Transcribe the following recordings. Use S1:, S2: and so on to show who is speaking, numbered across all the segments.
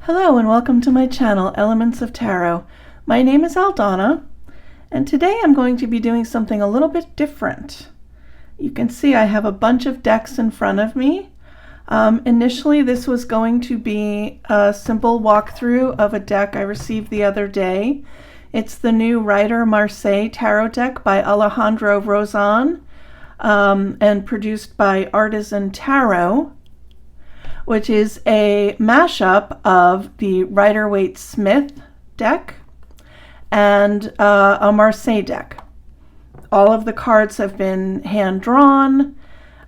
S1: Hello and welcome to my channel, Elements of Tarot. My name is Aldana, and today I'm going to be doing something a little bit different. You can see I have a bunch of decks in front of me. Initially, this was going to be a simple walkthrough of a deck I received the other day. It's the new Rider-Marseille Tarot deck by Alejandro Rozan and produced by Artisan Tarot, which is a mashup of the Rider Waite Smith deck and a Marseille deck. All of the cards have been hand-drawn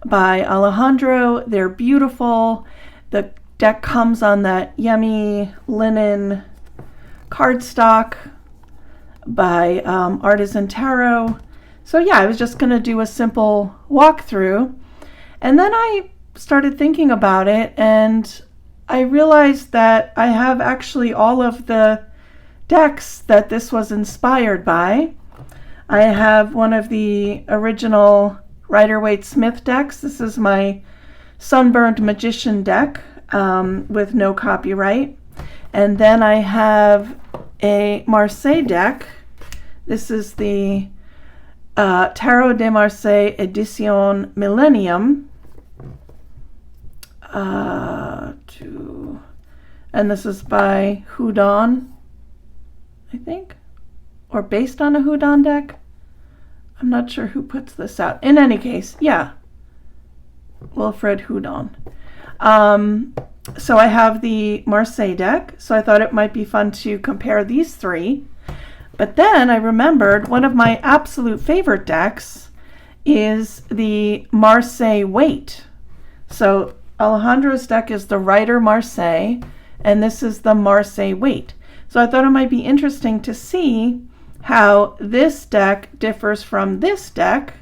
S1: by Alejandro. They're beautiful. The deck comes on that yummy linen cardstock by Artisan Tarot. So yeah, I was just going to do a simple walkthrough, and then I started thinking about it, and I realized that I have actually all of the decks that this was inspired by. I have one of the original Rider Waite Smith decks. This is my Sunburned Magician deck with no copyright. And then I have a Marseille deck. This is the Tarot de Marseille Edition Millennium. And this is by Houdon, I think, or based on a Houdon deck. I'm not sure who puts this out. In any case, yeah, Wilfred Houdon. So I have the Marseille deck, so I thought it might be fun to compare these three. But then I remembered one of my absolute favorite decks is the Marseille Waite. So Alejandro's deck is the Rider-Marseille, and this is the Marseille Waite. So I thought it might be interesting to see how this deck differs from this deck,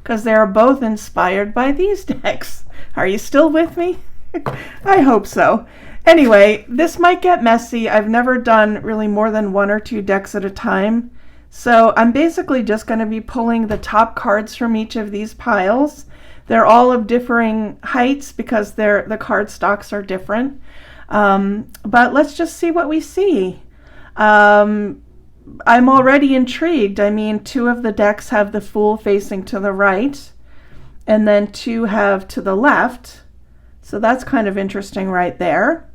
S1: because they are both inspired by these decks. Are you still with me? I hope so. Anyway, this might get messy. I've never done really more than one or two decks at a time. So I'm basically just going to be pulling the top cards from each of these piles. They're all of differing heights because the card stocks are different. But let's just see what we see. I'm already intrigued. I mean, two of the decks have the Fool facing to the right, and then two have to the left. So that's kind of interesting right there.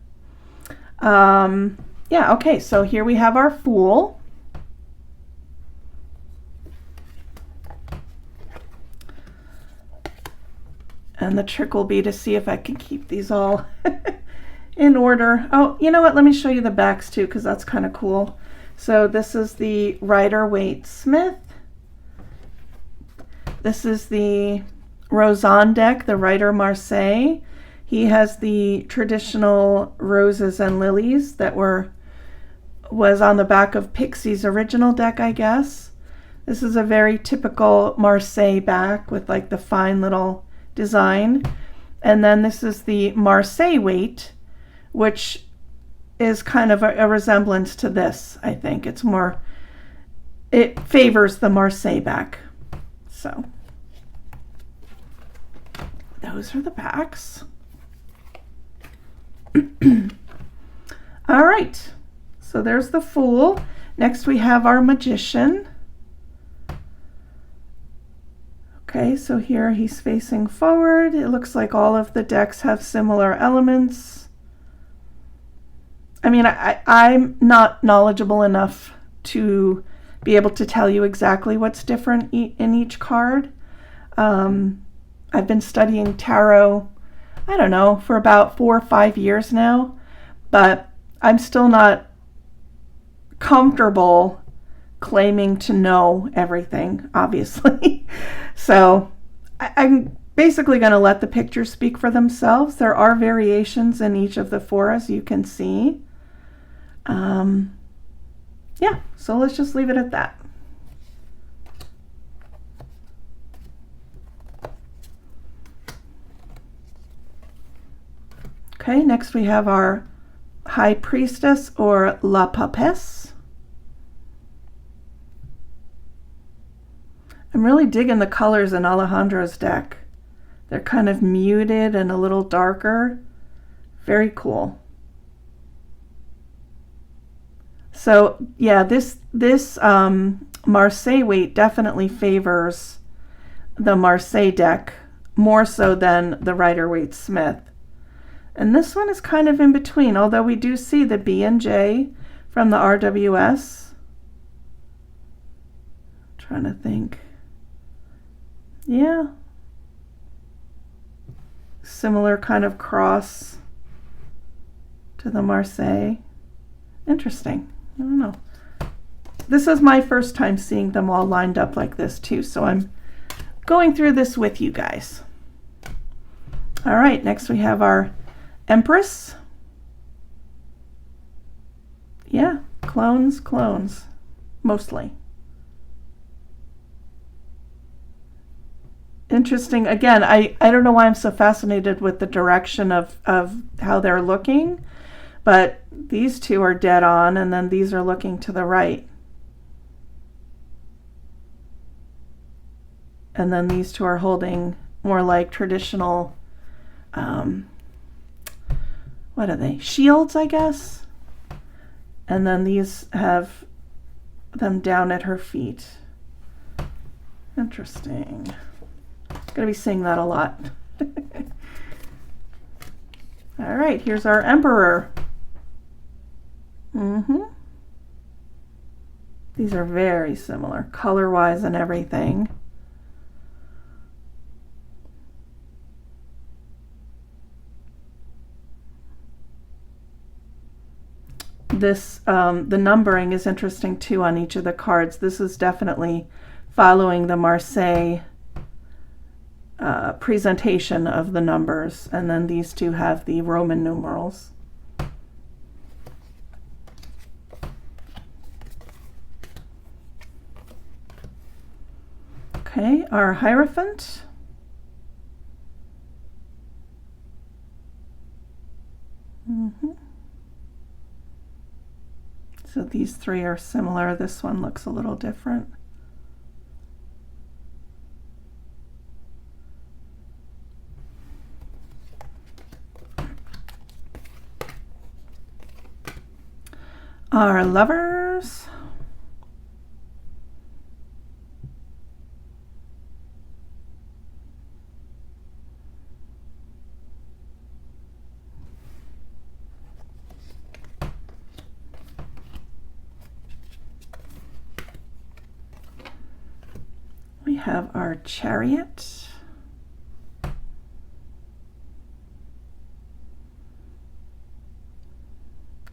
S1: Yeah, okay, so here we have our Fool. And the trick will be to see if I can keep these all in order. Oh, you know what? Let me show you the backs too, because that's kind of cool. So this is the Rider Waite Smith. This is the Rozan deck, the Rider-Marseille. He has the traditional roses and lilies that was on the back of Pixie's original deck, I guess. This is a very typical Marseille back with like the fine little design. And then this is the Marseille Waite, which is kind of a resemblance to this. I think it favors the Marseille back. So those are the backs. All right, so there's the Fool. Next we have our Magician. Okay, so here he's facing forward. It looks like all of the decks have similar elements. I mean, I'm not knowledgeable enough to be able to tell you exactly what's different in each card. I've been studying tarot, I don't know, for about 4 or 5 years now, but I'm still not comfortable claiming to know everything, obviously. So I'm basically going to let the pictures speak for themselves. There are variations in each of the four, as you can see. Yeah, so let's just leave it at that. Okay, next we have our High Priestess, or La Papesse. I'm really digging the colors in Alejandro's deck. They're kind of muted and a little darker. Very cool. So yeah, this Marseille weight definitely favors the Marseille deck more so than the Rider Waite Smith. And this one is kind of in between, although we do see the B and J from the RWS. I'm trying to think. Yeah. Similar kind of cross to the Marseille. Interesting. I don't know. This is my first time seeing them all lined up like this too, so I'm going through this with you guys. All right, next we have our Empress. Yeah, clones, mostly. Interesting. Again, I don't know why I'm so fascinated with the direction of how they're looking, but these two are dead on, and then these are looking to the right. And then these two are holding more like traditional, what are they? Shields, I guess. And then these have them down at her feet. Interesting. Gonna be seeing that a lot. All right, here's our Emperor. These are very similar, color-wise and everything. This, the numbering is interesting too on each of the cards. This is definitely following the Marseille presentation of the numbers, and then these two have the Roman numerals. Okay, our Hierophant. So these three are similar. This one looks a little different. Our Lovers. We have our Chariot.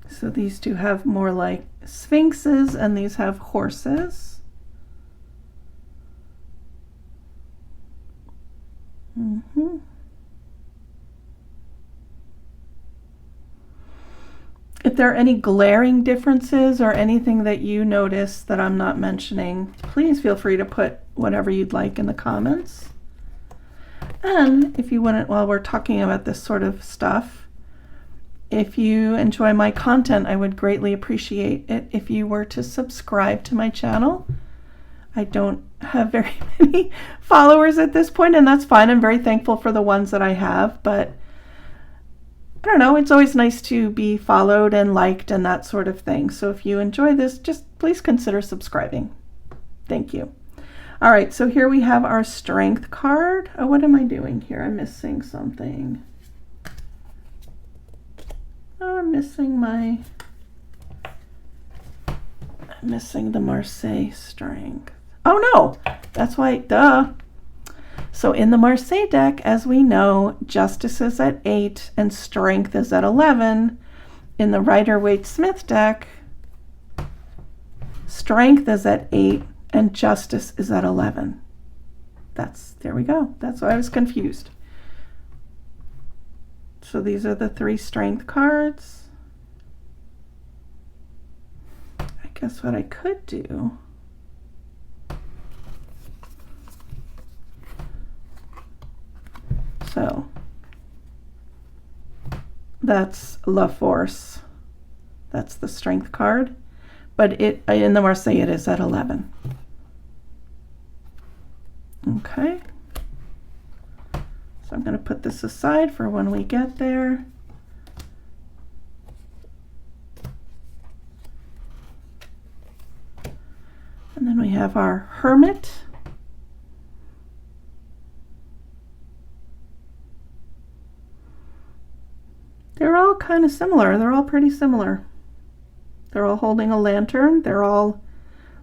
S1: So these two have more like sphinxes, and these have horses. If there are any glaring differences or anything that you notice that I'm not mentioning, please feel free to put whatever you'd like in the comments. And if you wouldn't, while we're talking about this sort of stuff, if you enjoy my content, I would greatly appreciate it if you were to subscribe to my channel. I don't have very many followers at this point, and that's fine. I'm very thankful for the ones that I have, but I don't know, it's always nice to be followed and liked and that sort of thing. So if you enjoy this, just please consider subscribing. Thank you. All right, so here we have our Strength card. Oh, what am I doing here? I'm missing something. Oh, I'm missing the Marseille Strength. Oh no, that's why, duh. So in the Marseille deck, as we know, Justice is at 8 and Strength is at 11. In the Rider Waite Smith deck, Strength is at 8 and Justice is at 11. There we go. That's why I was confused. So these are the 3 Strength cards. I guess what I could do, so that's La Force. That's the Strength card. But in the Marseille it is at 11. Okay. So I'm going to put this aside for when we get there. then we have our Hermit. They're all kind of similar. They're all pretty similar. They're all holding a lantern. They're all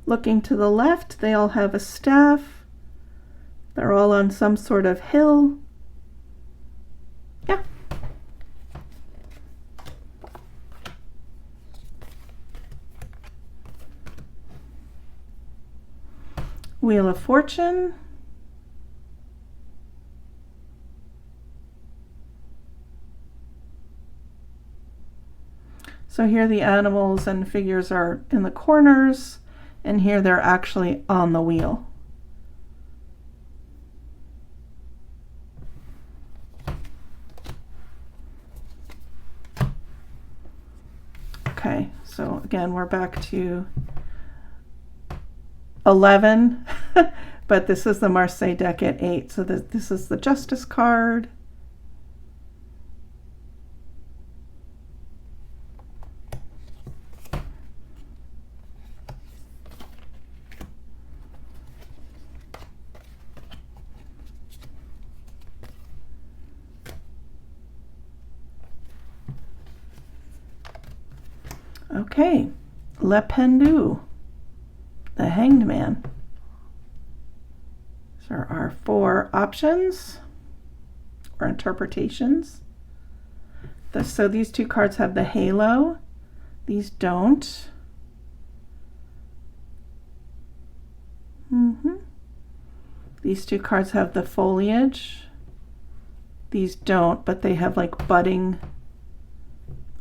S1: looking to the left. They all have a staff. They're all on some sort of hill. Yeah. Wheel of Fortune. So here the animals and figures are in the corners, and here they're actually on the wheel. Okay, so again, we're back to 11, but this is the Marseille deck at 8. So this is the Justice card. Okay, Le Pendu, the Hanged Man. These are our 4 options or interpretations. So these 2 cards have the halo. These don't. These 2 cards have the foliage. These don't, but they have like budding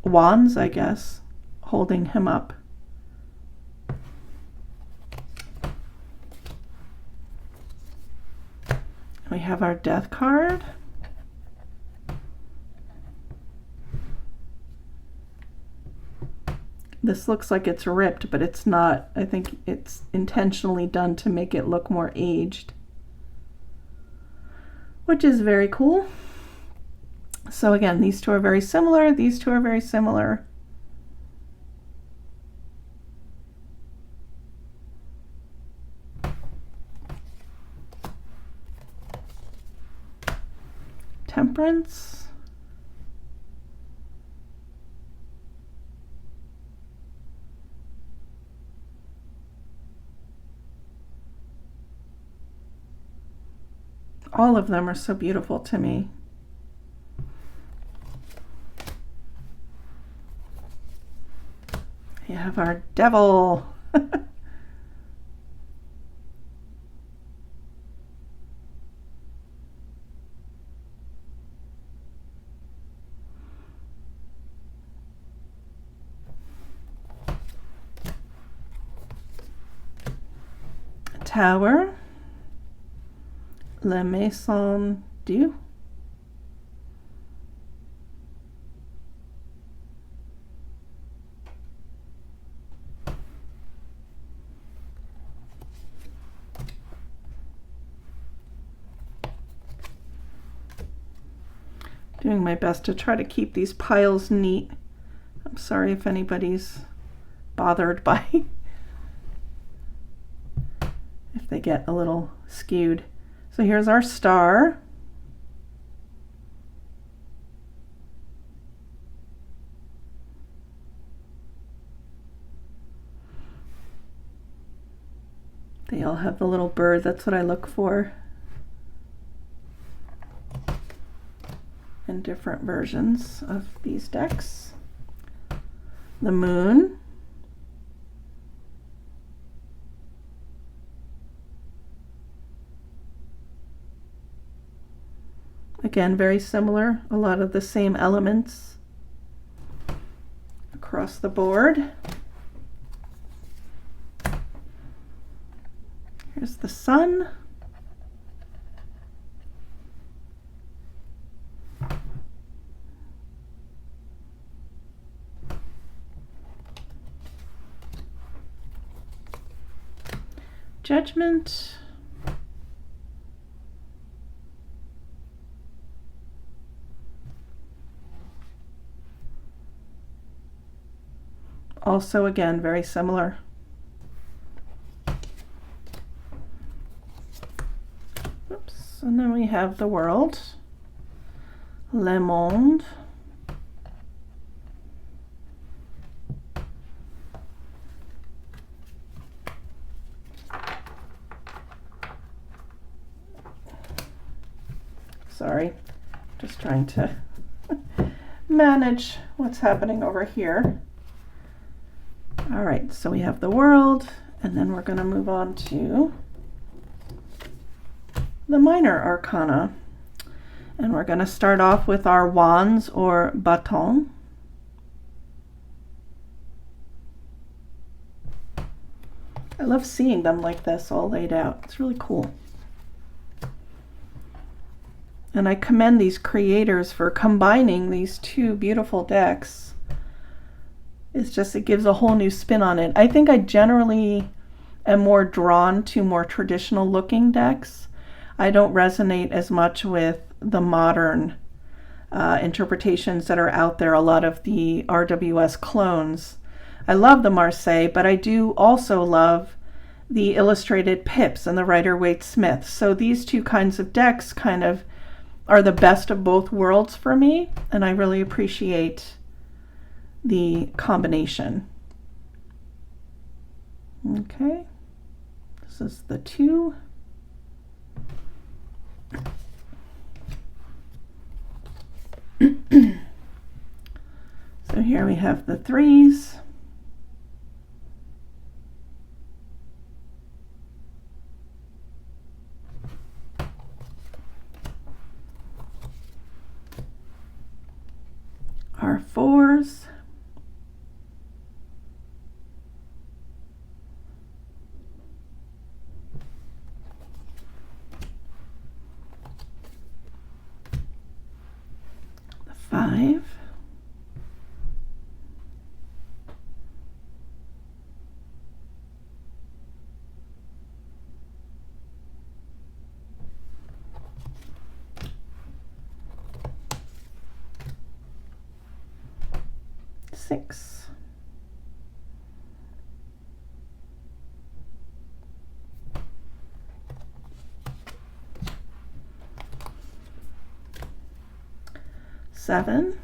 S1: wands, I guess, holding him up. We have our Death card. This looks like it's ripped, but it's not. I think it's intentionally done to make it look more aged, which is very cool. So again, these 2 are very similar. These 2 are very similar. Temperance. All of them are so beautiful to me. You have our Devil. Tower. La Maison Dieu. Doing my best to try to keep these piles neat. I'm sorry if anybody's bothered by if they get a little skewed. So here's our star. They all have the little bird. That's what I look for in different versions of these decks. The moon. Again, very similar, a lot of the same elements across the board. Here's the sun. Judgment. Also, again, very similar. And then we have the World, Le Monde, sorry, just trying to manage what's happening over here. All right, so we have the World, and then we're going to move on to the Minor Arcana. And we're going to start off with our Wands or Bâton. I love seeing them like this all laid out. It's really cool. And I commend these creators for combining these two beautiful decks. It's just, it gives a whole new spin on it. I think I generally am more drawn to more traditional looking decks. I don't resonate as much with the modern interpretations that are out there, a lot of the RWS clones. I love the Marseille, but I do also love the illustrated pips and the Rider Waite Smith. So these two kinds of decks kind of are the best of both worlds for me, and I really appreciate the combination. Okay, this is the 2. So here we have the 3s. Our 4s. The 5. Six. Seven.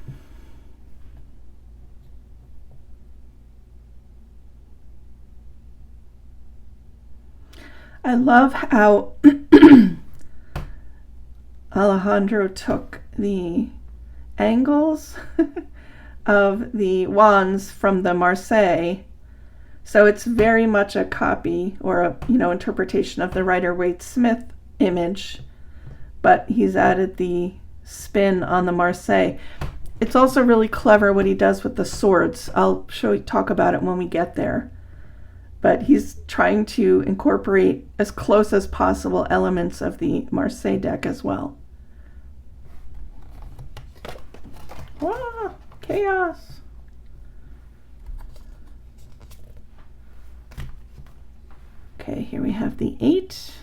S1: I love how Alejandro took the angles of the wands from the Marseille, so it's very much a copy or a interpretation of the Rider Waite Smith image, but he's added the spin on the Marseille. It's also really clever what he does with the swords. I'll talk about it when we get there, but he's trying to incorporate as close as possible elements of the Marseille deck as well. Ah, chaos. Okay, here we have the 8.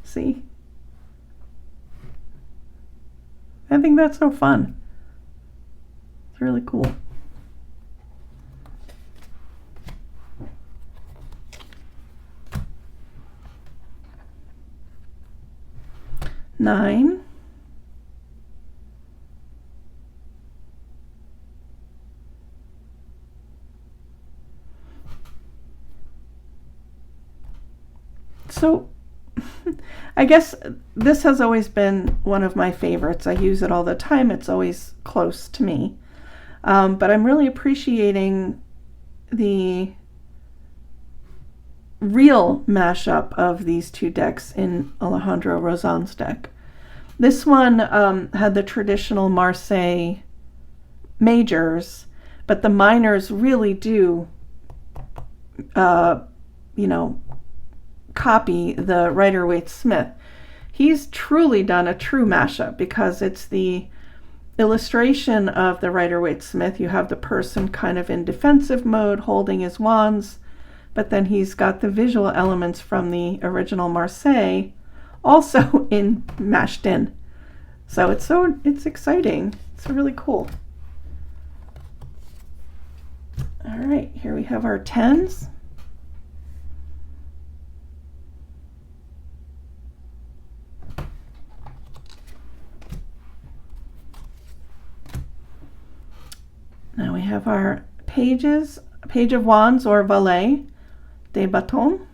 S1: See? I think that's so fun. It's really cool. Nine. So I guess this has always been one of my favorites. I use it all the time. It's always close to me. But I'm really appreciating the real mashup of these two decks in Alejandro Rozan's deck. This one had the traditional Marseille majors, but the minors really do, copy the Rider Waite Smith. He's truly done a true mashup because it's the illustration of the Rider Waite Smith. You have the person kind of in defensive mode holding his wands, but then he's got the visual elements from the original Marseille also mashed in. So it's exciting. It's really cool. All right, here we have our 10s. Now we have our pages, Page of Wands or Valet de Bâton.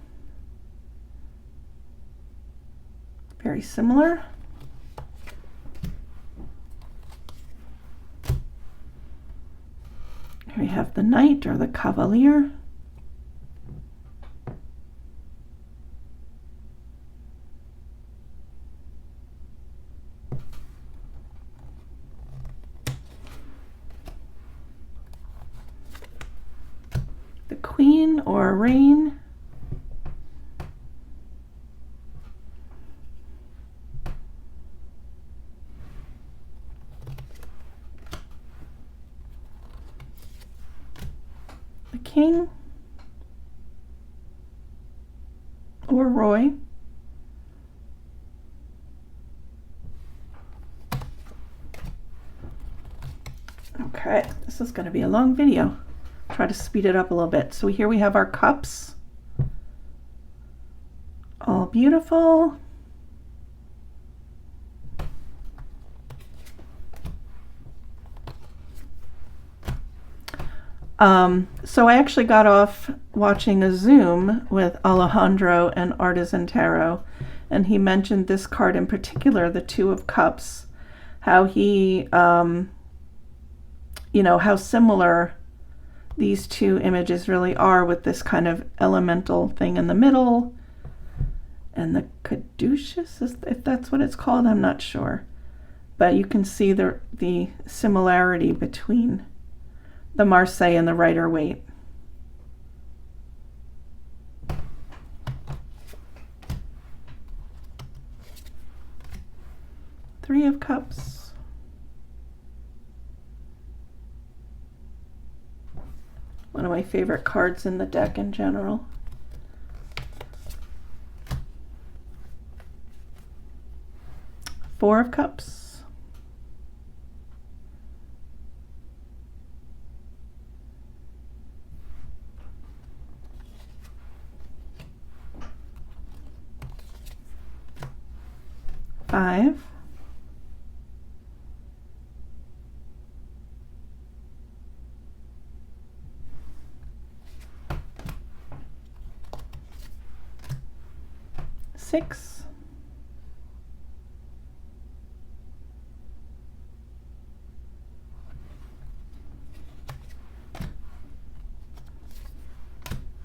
S1: Very similar. Here we have the Knight or the Cavalier. The Queen or Reign. The King or Roy. Okay, this is going to be a long video. Try to speed it up a little bit. So here we have our cups. All beautiful. So I actually got off watching a Zoom with Alejandro and Artisan Tarot, and he mentioned this card in particular, the Two of Cups, how he, you know, how similar these two images really are, with this kind of elemental thing in the middle, and the caduceus, if that's what it's called, I'm not sure. But you can see the similarity between the Marseille and the Rider Waite. Three of Cups. One of my favorite cards in the deck in general. Four of Cups. Five. Six.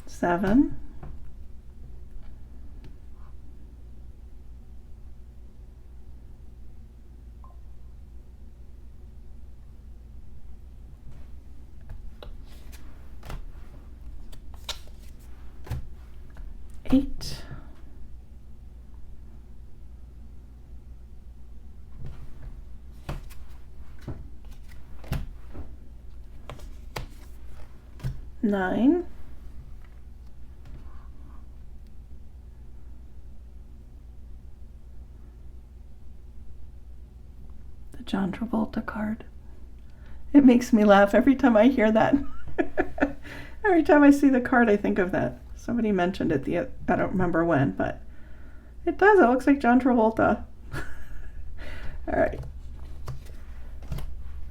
S1: Seven. Eight. Nine. The John Travolta card. It makes me laugh every time I hear that. Every time I see the card, I think of that. Somebody mentioned it, I don't remember when, but it does. It looks like John Travolta. All right.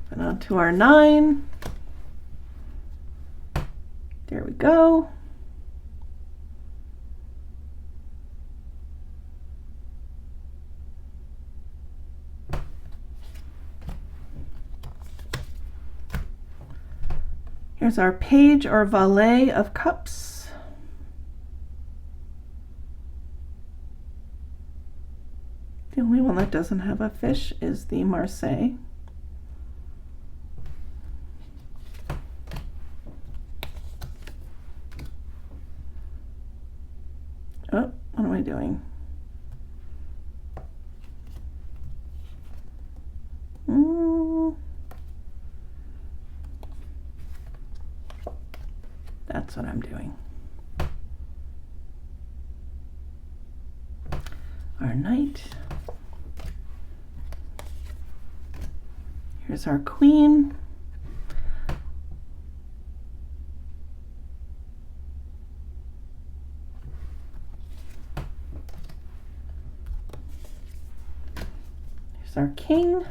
S1: And on to our 9. There we go. Here's our Page or Valet of Cups. The only one that doesn't have a fish is the Marseille. Oh, what am I doing? That's what I'm doing. Our Knight. Here's our Queen. Here's our King.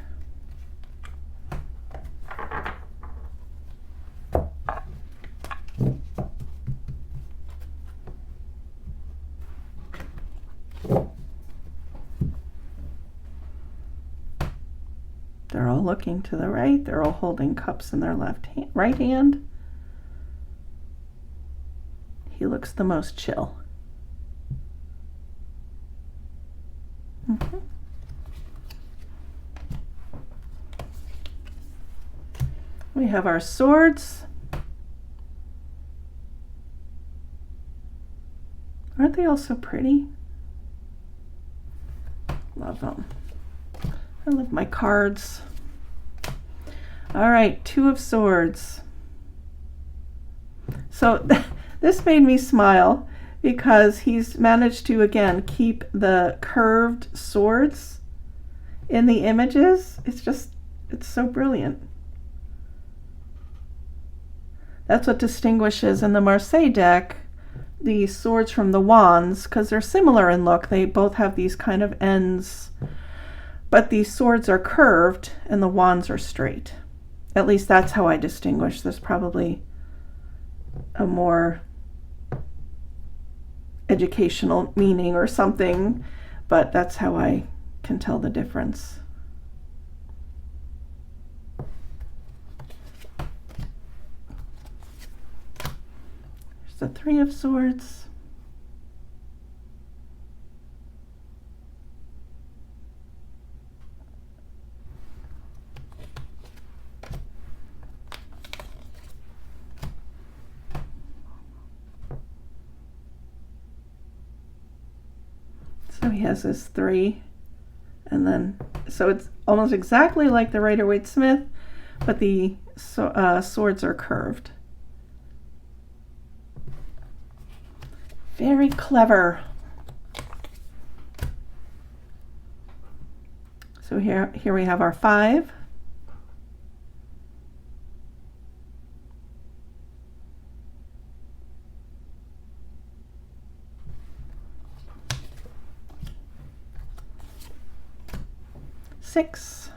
S1: They're all looking to the right. They're all holding cups in their right hand. He looks the most chill. We have our swords. Aren't they all so pretty? Love them. I love my cards. All right, Two of Swords. So this made me smile because he's managed to, again, keep the curved swords in the images. It's so brilliant. That's what distinguishes in the Marseille deck the swords from the wands, because they're similar in look. They both have these kind of ends, but these swords are curved and the wands are straight. At least that's how I distinguish. There's probably a more educational meaning or something, but that's how I can tell the difference. There's the Three of Swords. So he has his three, and then, so it's almost exactly like the Rider Waite Smith, but the swords are curved. Very clever. So here we have our 5. Six.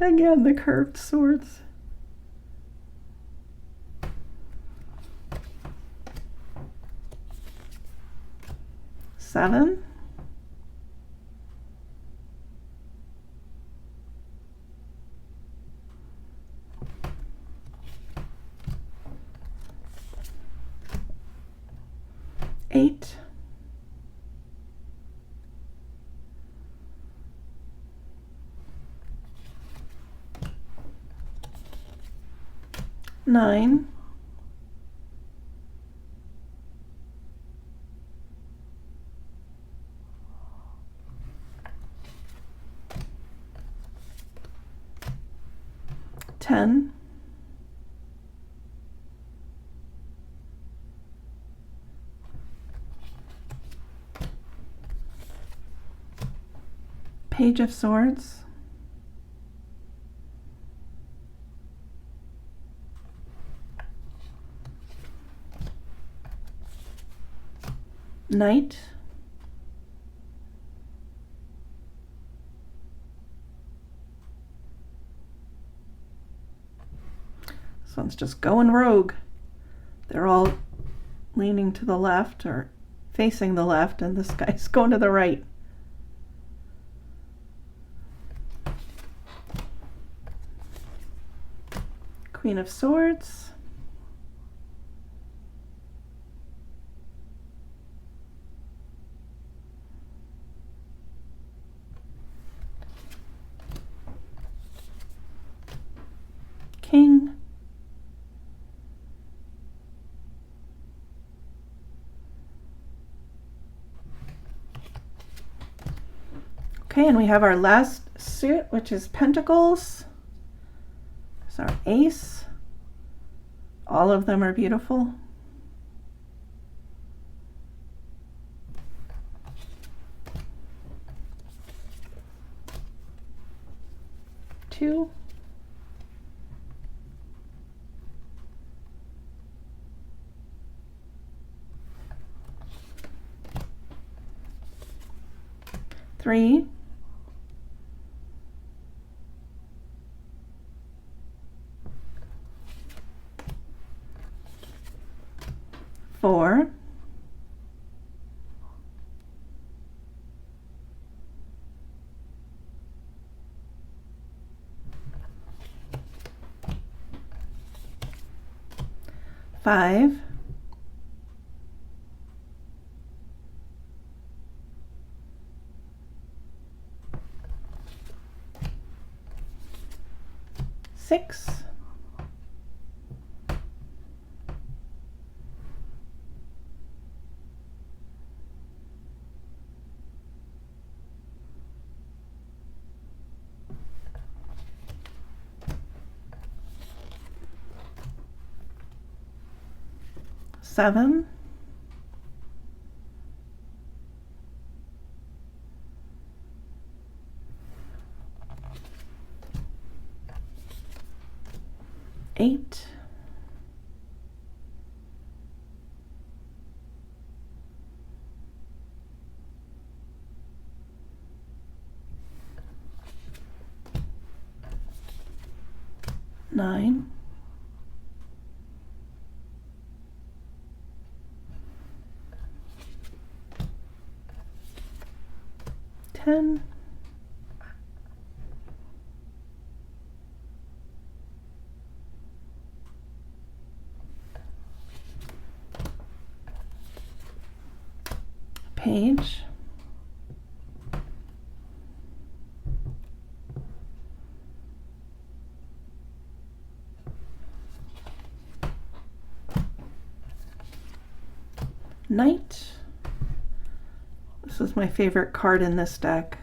S1: Again, the curved swords. 7. 8. 9. 10. 'Page of Swords. 'Knight. 'This one's just going rogue. They're all leaning to the left or facing the left, and this guy's going to the right. Queen of Swords. 'King. 'Okay, and we have our last suit, which is Pentacles. There's our Ace. All of them are beautiful. Two. Three. 4. 5, 6, 7, 8, 9, 10, 'Page, 'Knight. This is my favorite card in this deck.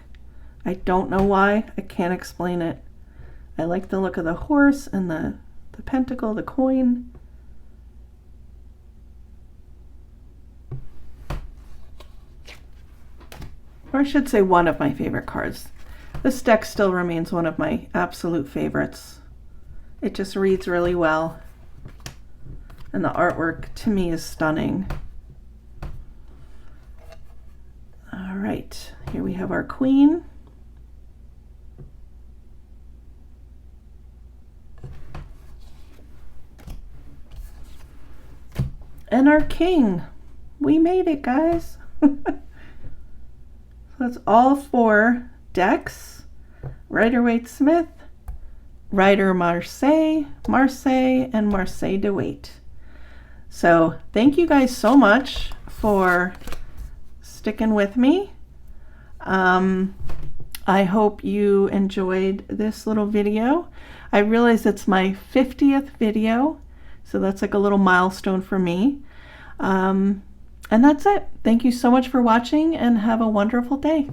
S1: I don't know why. I can't explain it. I like the look of the horse and the pentacle, the coin. Or I should say one of my favorite cards. This deck still remains one of my absolute favorites. It just reads really well. And the artwork to me is stunning. All right, here we have our queen. And our king. We made it, guys. That's all 4 decks. Rider Waite Smith, Rider-Marseille, Marseille, and Marseille de Waite. So thank you guys so much for sticking with me. I hope you enjoyed this little video. I realize it's my 50th video, so that's like a little milestone for me. And that's it. Thank you so much for watching and have a wonderful day.